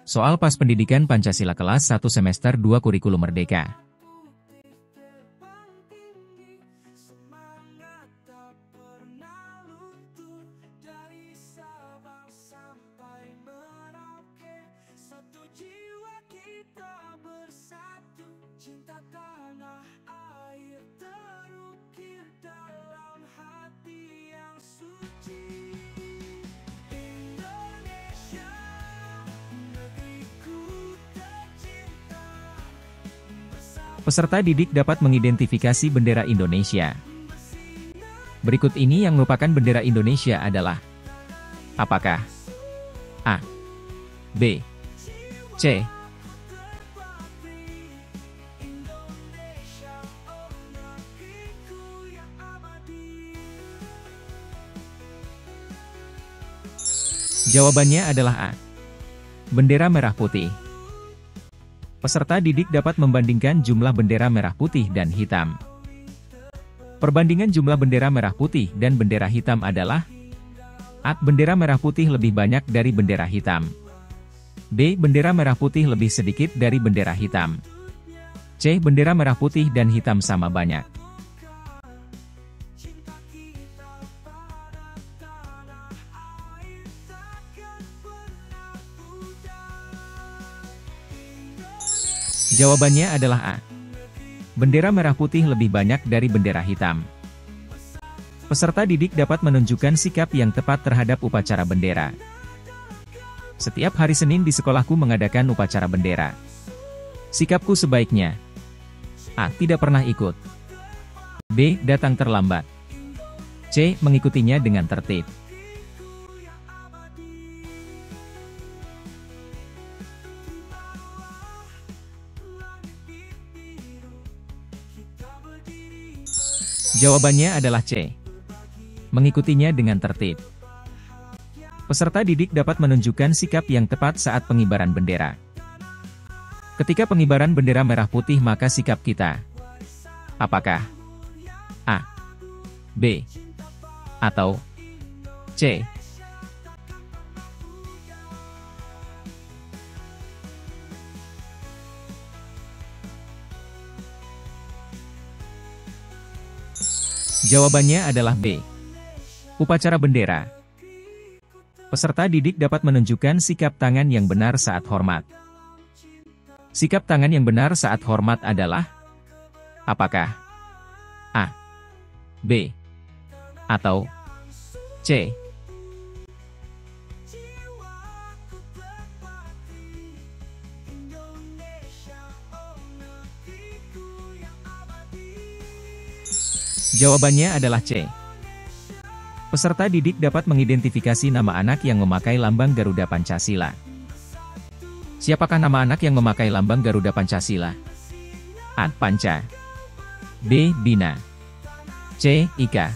Soal pas pendidikan Pancasila kelas 1 semester 2 kurikulum merdeka. Peserta didik dapat mengidentifikasi bendera Indonesia. Berikut ini yang merupakan bendera Indonesia adalah: apakah A, B, C? Jawabannya adalah A, bendera merah putih. Peserta didik dapat membandingkan jumlah bendera merah putih dan hitam. Perbandingan jumlah bendera merah putih dan bendera hitam adalah: A. Bendera merah putih lebih banyak dari bendera hitam. B. Bendera merah putih lebih sedikit dari bendera hitam. C. Bendera merah putih dan hitam sama banyak. Jawabannya adalah A. Bendera merah putih lebih banyak dari bendera hitam. Peserta didik dapat menunjukkan sikap yang tepat terhadap upacara bendera. Setiap hari Senin di sekolahku mengadakan upacara bendera. Sikapku sebaiknya: A. Tidak pernah ikut. B. Datang terlambat. C. Mengikutinya dengan tertib. Jawabannya adalah C. Mengikutinya dengan tertib. Peserta didik dapat menunjukkan sikap yang tepat saat pengibaran bendera. Ketika pengibaran bendera merah putih, maka sikap kita: apakah A, B, atau C? Jawabannya adalah B. Upacara bendera. Peserta didik dapat menunjukkan sikap tangan yang benar saat hormat. Sikap tangan yang benar saat hormat adalah: apakah A, B, atau C? Jawabannya adalah C. Peserta didik dapat mengidentifikasi nama anak yang memakai lambang Garuda Pancasila. Siapakah nama anak yang memakai lambang Garuda Pancasila? A. Panca. B. Bina. C. Ika.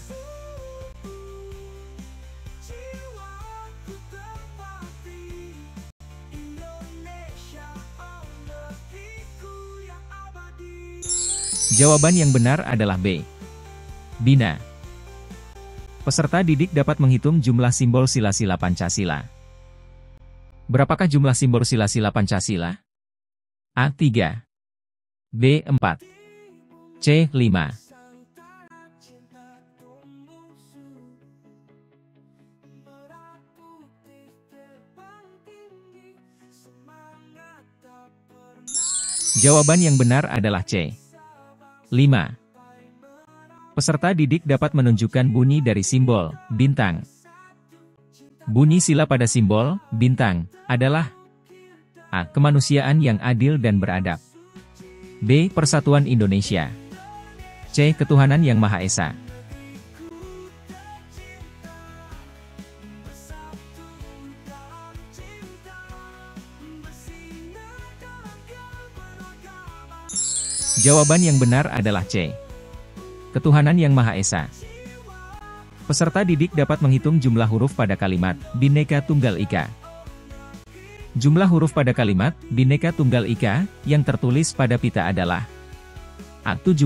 Jawaban yang benar adalah B. Bina. Peserta didik dapat menghitung jumlah simbol sila-sila Pancasila. Berapakah jumlah simbol sila-sila Pancasila? A. 3. B. 4. C. 5. Jawaban yang benar adalah C. 5. Peserta didik dapat menunjukkan bunyi dari simbol bintang. Bunyi sila pada simbol bintang adalah: A. Kemanusiaan yang adil dan beradab. B. Persatuan Indonesia. C. Ketuhanan yang Maha Esa. Jawaban yang benar adalah C. Ketuhanan yang Maha Esa. Peserta didik dapat menghitung jumlah huruf pada kalimat Bhinneka Tunggal Ika. Jumlah huruf pada kalimat Bhinneka Tunggal Ika yang tertulis pada pita adalah: A. 17.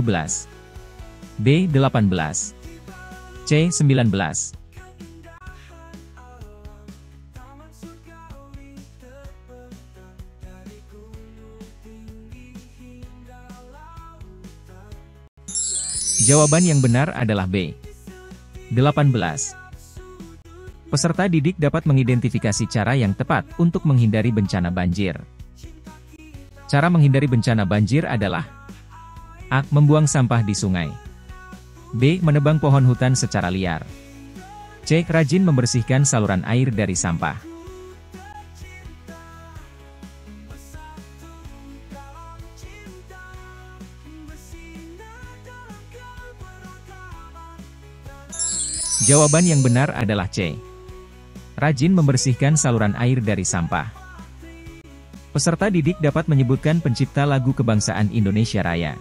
B. 18. C. 19. Jawaban yang benar adalah B. 18. Peserta didik dapat mengidentifikasi cara yang tepat untuk menghindari bencana banjir. Cara menghindari bencana banjir adalah A. Membuang sampah di sungai. B. Menebang pohon hutan secara liar. C. Rajin membersihkan saluran air dari sampah. Jawaban yang benar adalah C. Rajin membersihkan saluran air dari sampah. Peserta didik dapat menyebutkan pencipta lagu Kebangsaan Indonesia Raya.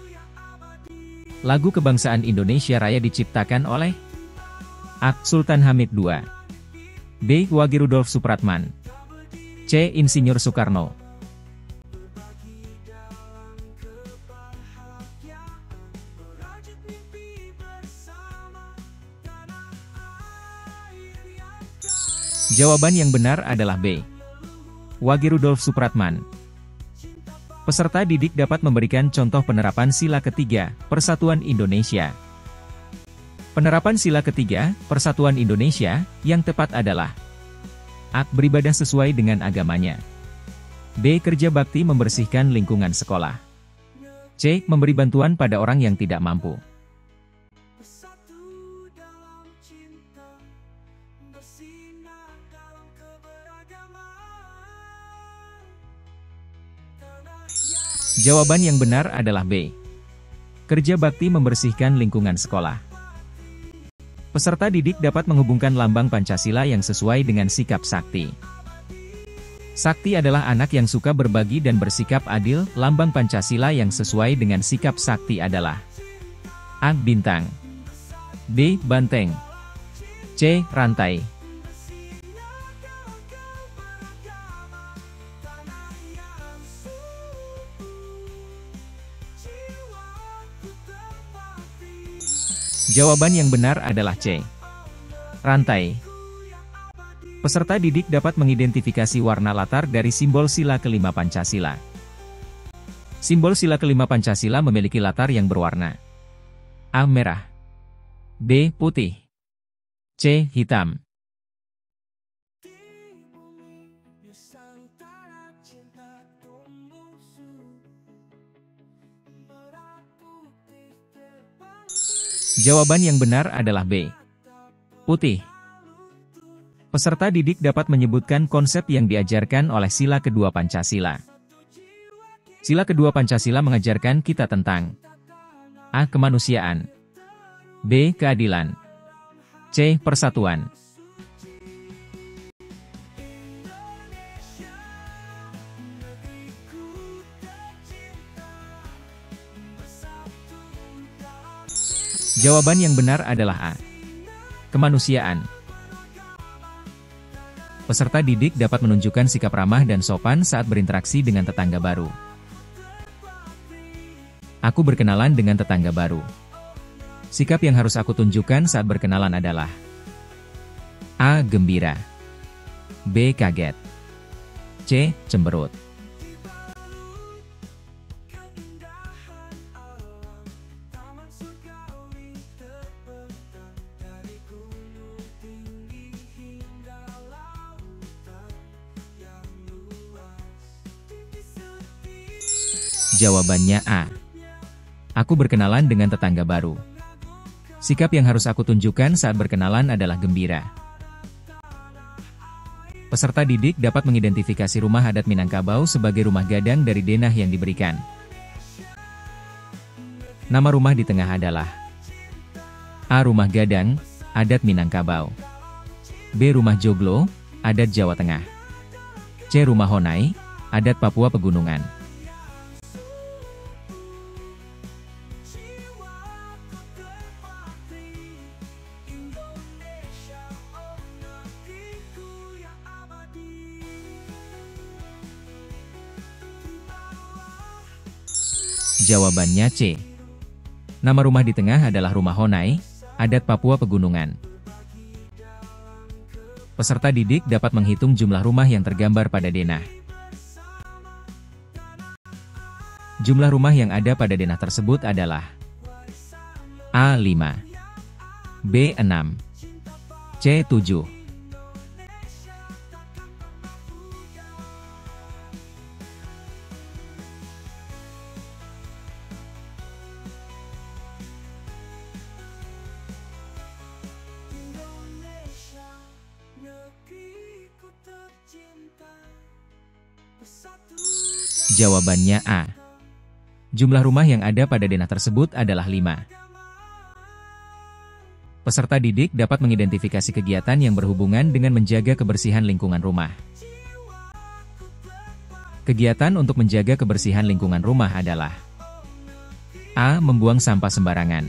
Lagu Kebangsaan Indonesia Raya diciptakan oleh A. Sultan Hamid II. B. Wage Rudolf Supratman. C. Insinyur Soekarno. Jawaban yang benar adalah B. Wage Rudolf Supratman. Peserta didik dapat memberikan contoh penerapan sila ketiga, Persatuan Indonesia. Penerapan sila ketiga, Persatuan Indonesia, yang tepat adalah A. Beribadah sesuai dengan agamanya. B. Kerja bakti membersihkan lingkungan sekolah. C. Memberi bantuan pada orang yang tidak mampu. Jawaban yang benar adalah B. Kerja bakti membersihkan lingkungan sekolah. Peserta didik dapat menghubungkan lambang Pancasila yang sesuai dengan sikap sakti. Sakti adalah anak yang suka berbagi dan bersikap adil. Lambang Pancasila yang sesuai dengan sikap sakti adalah A. Bintang. B. Banteng. C. Rantai. Jawaban yang benar adalah C. Rantai. Peserta didik dapat mengidentifikasi warna latar dari simbol sila kelima Pancasila. Simbol sila kelima Pancasila memiliki latar yang berwarna A. Merah. B. Putih. C. Hitam. Jawaban yang benar adalah B. Putih. Peserta didik dapat menyebutkan konsep yang diajarkan oleh sila kedua Pancasila. Sila kedua Pancasila mengajarkan kita tentang A. Kemanusiaan. B. Keadilan. C. Persatuan. Jawaban yang benar adalah A. Kemanusiaan. Peserta didik dapat menunjukkan sikap ramah dan sopan saat berinteraksi dengan tetangga baru. Aku berkenalan dengan tetangga baru. Sikap yang harus aku tunjukkan saat berkenalan adalah A. Gembira. B. Kaget. C. Cemberut. Jawabannya A. Aku berkenalan dengan tetangga baru. Sikap yang harus aku tunjukkan saat berkenalan adalah gembira. Peserta didik dapat mengidentifikasi rumah adat Minangkabau sebagai rumah gadang dari denah yang diberikan. Nama rumah di tengah adalah A. Rumah Gadang, adat Minangkabau. B. Rumah Joglo, adat Jawa Tengah. C. Rumah Honai, adat Papua Pegunungan. Jawabannya C. Nama rumah di tengah adalah Rumah Honai, adat Papua Pegunungan. Peserta didik dapat menghitung jumlah rumah yang tergambar pada denah. Jumlah rumah yang ada pada denah tersebut adalah A5, B6, C7. Jawabannya A. Jumlah rumah yang ada pada denah tersebut adalah 5. Peserta didik dapat mengidentifikasi kegiatan yang berhubungan dengan menjaga kebersihan lingkungan rumah. Kegiatan untuk menjaga kebersihan lingkungan rumah adalah A. Membuang sampah sembarangan,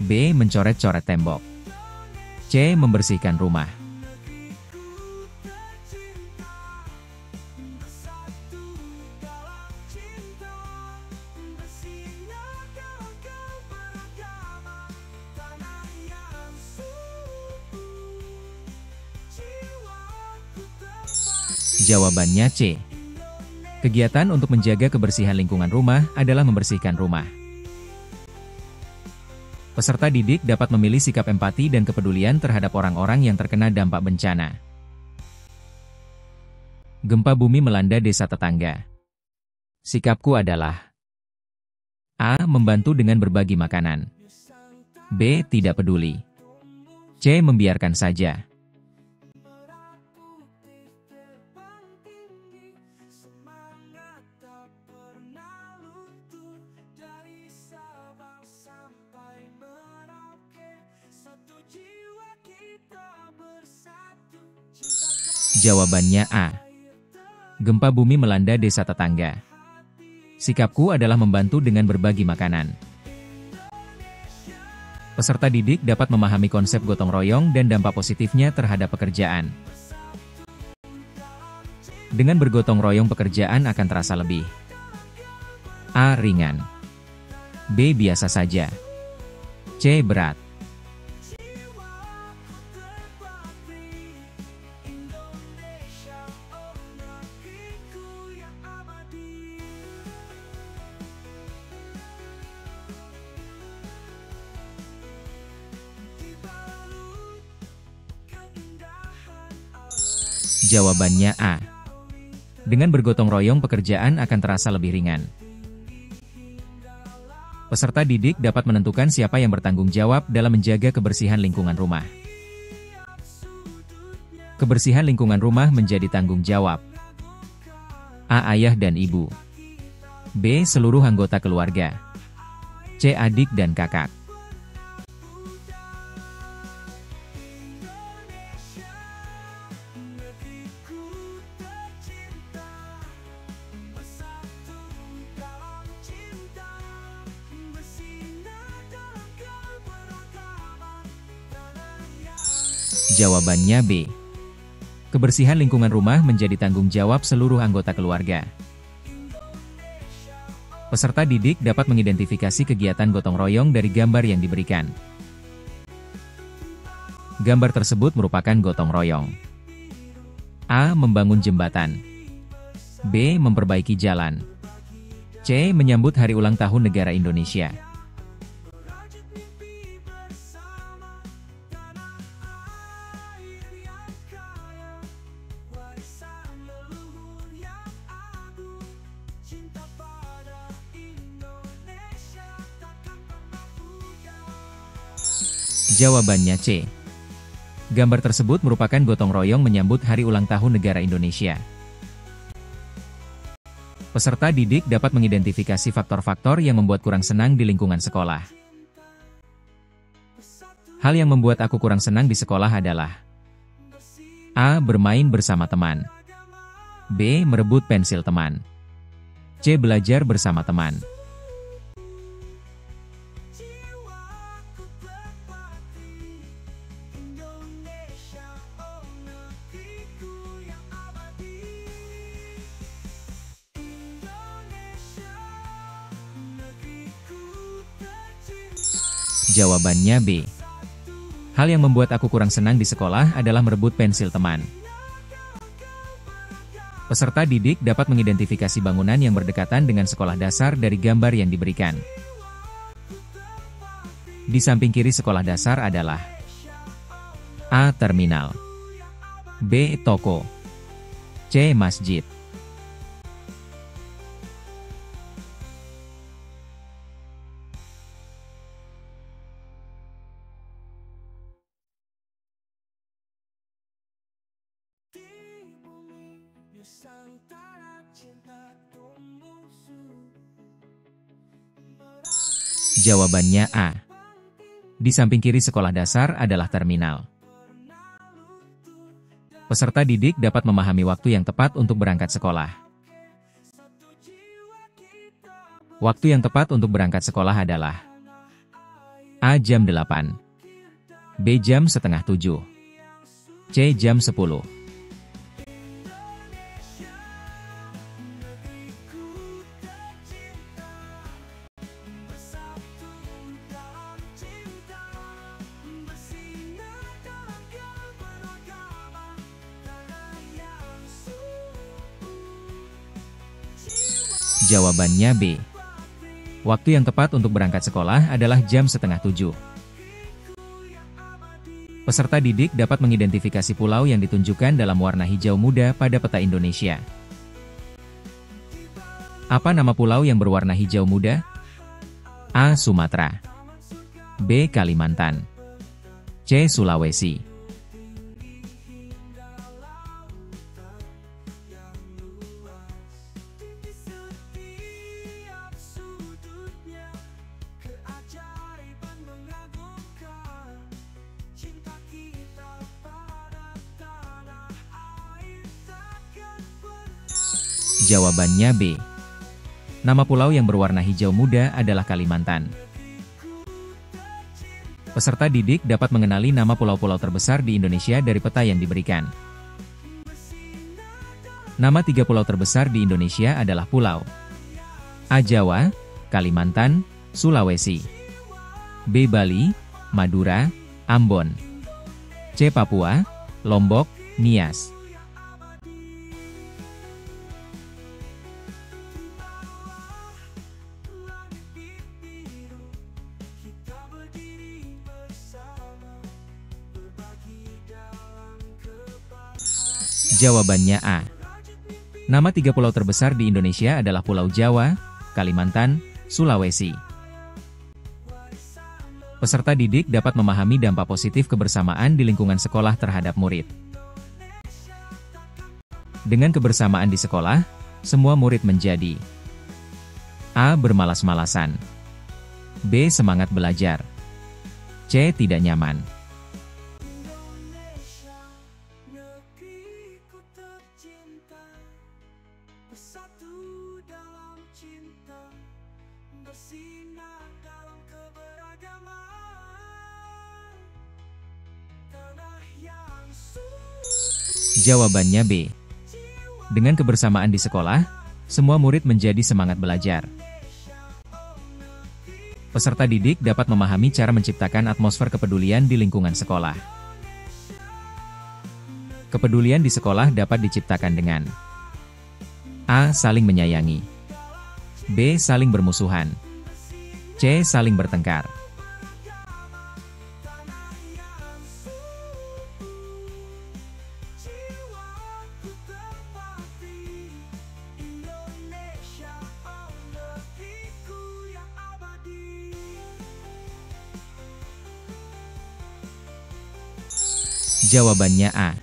B. Mencoret-coret tembok, C. Membersihkan rumah. Jawabannya C. Kegiatan untuk menjaga kebersihan lingkungan rumah adalah membersihkan rumah. Peserta didik dapat memilih sikap empati dan kepedulian terhadap orang-orang yang terkena dampak bencana. Gempa bumi melanda desa tetangga. Sikapku adalah A. Membantu dengan berbagi makanan, B. Tidak peduli, C. Membiarkan saja. Jawabannya A. Gempa bumi melanda desa tetangga. Sikapku adalah membantu dengan berbagi makanan. Peserta didik dapat memahami konsep gotong royong dan dampak positifnya terhadap pekerjaan. Dengan bergotong royong pekerjaan akan terasa lebih A. Ringan, B. Biasa saja, C. Berat. Jawabannya A. Dengan bergotong royong pekerjaan akan terasa lebih ringan. Peserta didik dapat menentukan siapa yang bertanggung jawab dalam menjaga kebersihan lingkungan rumah. Kebersihan lingkungan rumah menjadi tanggung jawab A. Ayah dan ibu, B. Seluruh anggota keluarga, C. Adik dan kakak. Jawabannya B. Kebersihan lingkungan rumah menjadi tanggung jawab seluruh anggota keluarga. Peserta didik dapat mengidentifikasi kegiatan gotong royong dari gambar yang diberikan. Gambar tersebut merupakan gotong royong. A. Membangun jembatan, B. Memperbaiki jalan, C. Menyambut hari ulang tahun negara Indonesia. Jawabannya C. Gambar tersebut merupakan gotong royong menyambut hari ulang tahun negara Indonesia. Peserta didik dapat mengidentifikasi faktor-faktor yang membuat kurang senang di lingkungan sekolah. Hal yang membuat aku kurang senang di sekolah adalah A. Bermain bersama teman, B. Merebut pensil teman, C. Belajar bersama teman. Jawabannya B. Hal yang membuat aku kurang senang di sekolah adalah merebut pensil teman. Peserta didik dapat mengidentifikasi bangunan yang berdekatan dengan sekolah dasar dari gambar yang diberikan. Di samping kiri sekolah dasar adalah A. Terminal, B. Toko, C. Masjid. Jawabannya A. Di samping kiri sekolah dasar adalah terminal. Peserta didik dapat memahami waktu yang tepat untuk berangkat sekolah. Waktu yang tepat untuk berangkat sekolah adalah A. Jam 8, B. Jam setengah 7, C. Jam 10. Jawabannya B. Waktu yang tepat untuk berangkat sekolah adalah jam setengah 7. Peserta didik dapat mengidentifikasi pulau yang ditunjukkan dalam warna hijau muda pada peta Indonesia. Apa nama pulau yang berwarna hijau muda? A. Sumatera, B. Kalimantan, C. Sulawesi. Jawabannya B. Nama pulau yang berwarna hijau muda adalah Kalimantan. Peserta didik dapat mengenali nama pulau-pulau terbesar di Indonesia dari peta yang diberikan. Nama 3 pulau terbesar di Indonesia adalah pulau A. Jawa, Kalimantan, Sulawesi, B. Bali, Madura, Ambon, C. Papua, Lombok, Nias. Jawabannya A. Nama 3 pulau terbesar di Indonesia adalah Pulau Jawa, Kalimantan, Sulawesi. Peserta didik dapat memahami dampak positif kebersamaan di lingkungan sekolah terhadap murid. Dengan kebersamaan di sekolah, semua murid menjadi A. Bermalas-malasan, B. Semangat belajar, C. Tidak nyaman. Jawabannya B. Dengan kebersamaan di sekolah, semua murid menjadi semangat belajar. Peserta didik dapat memahami cara menciptakan atmosfer kepedulian di lingkungan sekolah. Kepedulian di sekolah dapat diciptakan dengan A. Saling menyayangi, B. Saling bermusuhan, C. Saling bertengkar. Jawabannya A.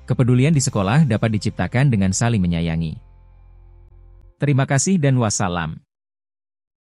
Kepedulian di sekolah dapat diciptakan dengan saling menyayangi. Terima kasih dan wassalam.